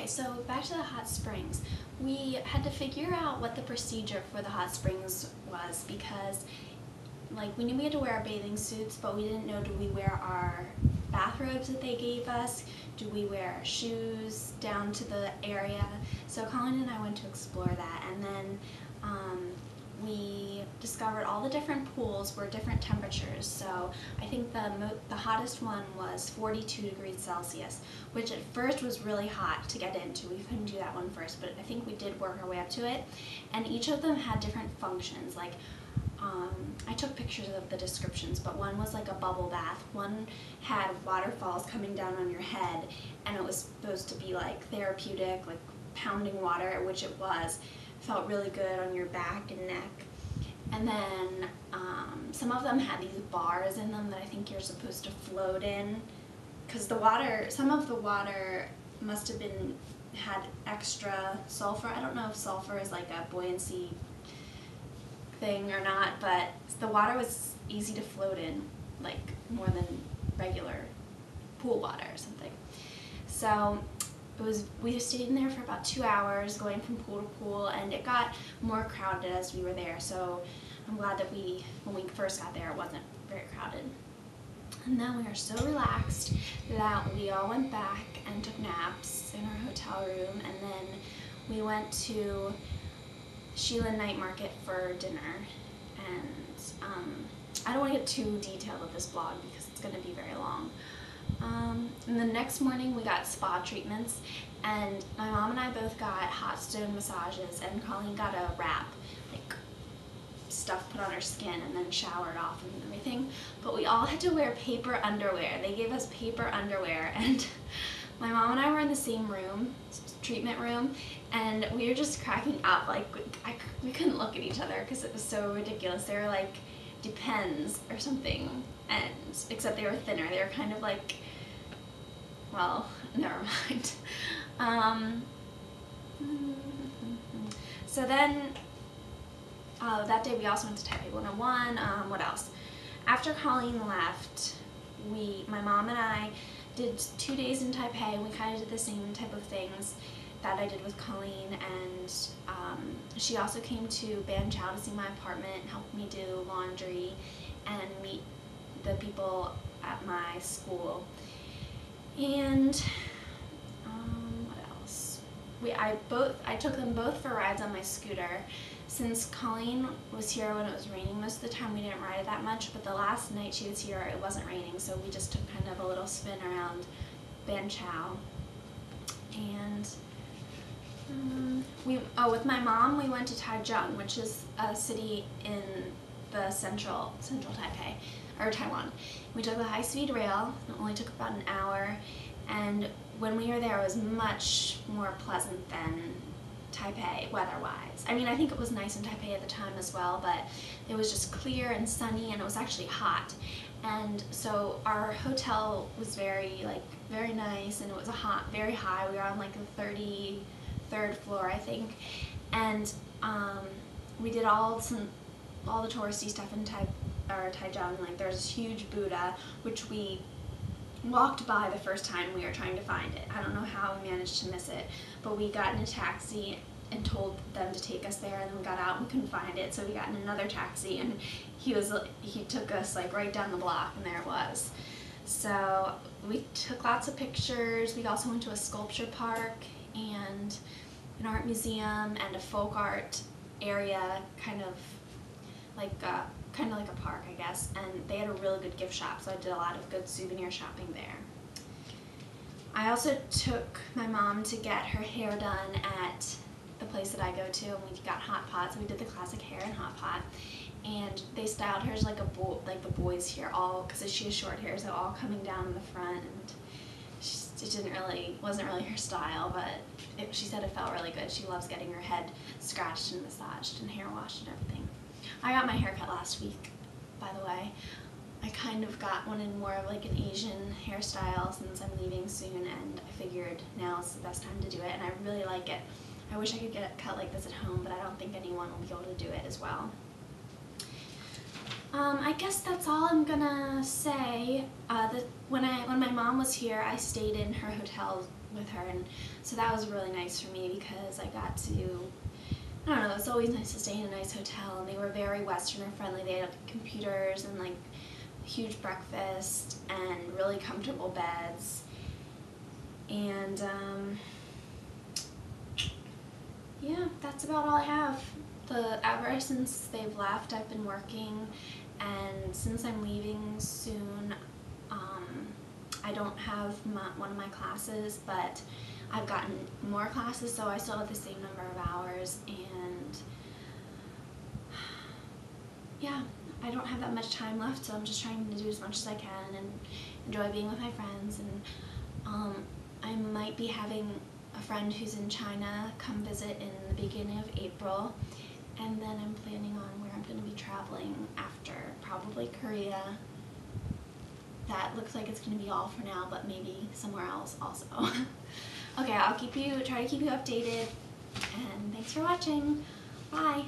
Okay, so back to the hot springs. We had to figure out what the procedure for the hot springs was because we knew we had to wear our bathing suits, but we didn't know, do we wear our bathrobes that they gave us? Do we wear our shoes down to the area? So Colleen and I went to explore that, and then we discovered all the different pools were different temperatures. So I think the hottest one was 42 degrees Celsius, which at first was really hot to get into. We couldn't do that one first, but I think we did work our way up to it. And each of them had different functions. I took pictures of the descriptions, but one was like a bubble bath. One had waterfalls coming down on your head, and it was supposed to be like therapeutic, like pounding water, which it was. Felt really good on your back and neck. And then some of them had these bars in them that I think you're supposed to float in, because some of the water must have had extra sulfur. I don't know if sulfur is like a buoyancy thing or not, but the water was easy to float in, like more than regular pool water or something. So we stayed in there for about 2 hours going from pool to pool, and it got more crowded as we were there, so I'm glad that when we first got there, it wasn't very crowded. And then we were so relaxed that we all went back and took naps in our hotel room, and then we went to Sheila Night Market for dinner. And I don't want to get too detailed with this vlog because it's going to be very long. And the next morning we got spa treatments, and my mom and I both got hot stone massages, and Colleen got a wrap, like stuff put on her skin and then showered off and everything. But we all had to wear paper underwear. They gave us paper underwear, and my mom and I were in the same room, treatment room, and we were just cracking up. We couldn't look at each other because it was so ridiculous. They were like Depends or something, and except they were thinner. They were kind of like, well, never mind. So then, that day we also went to Taipei 101. What else? After Colleen left, my mom and I did 2 days in Taipei. We kind of did the same type of things that I did with Colleen, and she also came to Banqiao to see my apartment, help me do laundry, and meet the people at my school. And what else? I took them both for rides on my scooter. Since Colleen was here when it was raining most of the time, we didn't ride it that much, but the last night she was here it wasn't raining, so we just took kind of a little spin around Banqiao. And with my mom, we went to Taichung, which is a city in the central Taipei, or Taiwan. We took the high-speed rail. It only took about an hour, and when we were there, it was much more pleasant than Taipei weather-wise. I mean, I think it was nice in Taipei at the time as well, but it was just clear and sunny, and it was actually hot. And so our hotel was very nice, and it was very high. We were on like the 33rd floor, I think, and we did all the touristy stuff in Taichung. Like there's this huge Buddha, which we walked by the first time we were trying to find it. I don't know how we managed to miss it, but we got in a taxi and told them to take us there, and then we got out and couldn't find it, so we got in another taxi, and he took us like right down the block, and there it was. So we took lots of pictures. We also went to a sculpture park and an art museum and a folk art area, kind of like a park, I guess, and they had a really good gift shop, so I did a lot of good souvenir shopping there. I also took my mom to get her hair done at the place that I go to, and we got hot pots. We did the classic hair and hot pot, and they styled hers like the boys here, all because she has short hair, so all coming down in the front, and it wasn't really her style, but she said it felt really good. She loves getting her head scratched and massaged and hair washed and everything. I got my hair cut last week, by the way. I kind of got one in more of like an Asian hairstyle since I'm leaving soon, and I figured now is the best time to do it, and I really like it. I wish I could get it cut like this at home, but I don't think anyone will be able to do it as well. I guess that's all I'm gonna say. When my mom was here, I stayed in her hotel with her, and so that was really nice for me because I got to, I don't know, it's always nice to stay in a nice hotel, and they were very Westerner friendly. They had computers and like huge breakfast and really comfortable beds, and yeah, that's about all I have. Ever since they've left, I've been working, and since I'm leaving soon, I don't have one of my classes, but I've gotten more classes, so I still have the same number of hours, and yeah, I don't have that much time left, so I'm just trying to do as much as I can and enjoy being with my friends. And I might be having a friend who's in China come visit in the beginning of April, and then I'm planning on where I'm going to be traveling after, probably Korea. That looks like it's going to be all for now, but maybe somewhere else also. Okay, I'll try to keep you updated, and thanks for watching. Bye!